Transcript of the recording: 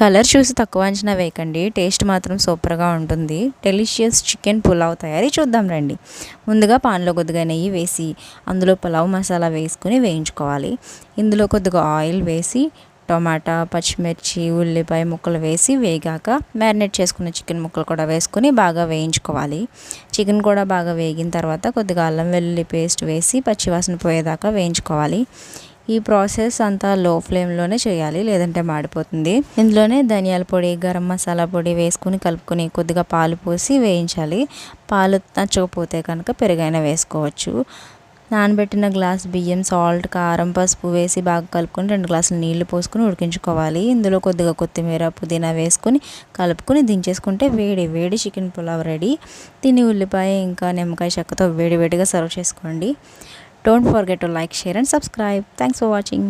Colour చూసి తక్కువ అంచనా వేయకండి, టేస్ట్ మాత్రం సూపర్గా ఉంటుంది. డెలిషియస్ చికెన్ పులావ్ తయారీ చూద్దాం రండి. ముందుగా పాన్లో కొద్దిగా నెయ్యి వేసి అందులో పులావ్ మసాలా వేసుకుని వేయించుకోవాలి. ఇందులో కొద్దిగా ఆయిల్ వేసి టొమాటా, పచ్చిమిర్చి, ఉల్లిపాయ ముక్కలు వేసి వేగాక మ్యారినేట్ చేసుకున్న చికెన్ ముక్కలు కూడా వేసుకుని బాగా వేయించుకోవాలి. చికెన్ కూడా బాగా వేగిన తర్వాత కొద్దిగా అల్లం వెల్లుల్లి పేస్ట్ వేసి పచ్చివాసన పోయేదాకా వేయించుకోవాలి. ఈ ప్రాసెస్ అంతా లో ఫ్లేమ్లోనే చేయాలి, లేదంటే మాడిపోతుంది. ఇందులోనే ధనియాల పొడి, గరం మసాలా పొడి వేసుకుని కలుపుకొని కొద్దిగా పాలు పోసి వేయించాలి. పాలు నచ్చకపోతే కనుక పెరుగైనా వేసుకోవచ్చు. నానబెట్టిన గ్లాస్ బియ్యం, సాల్ట్, కారం, పసుపు వేసి బాగా కలుపుకొని 2 గ్లాసులు నీళ్లు పోసుకొని ఉడికించుకోవాలి. ఇందులో కొద్దిగా కొత్తిమీర, పుదీనా వేసుకొని కలుపుకొని దించేసుకుంటే వేడి వేడి చికెన్ పులావ్ రెడీ. దీన్ని ఉల్లిపాయ ఇంకా నిమ్మకాయ చెక్కతో వేడివేడిగా సర్వ్ చేసుకోండి. Don't forget to like, share and subscribe. Thanks for watching.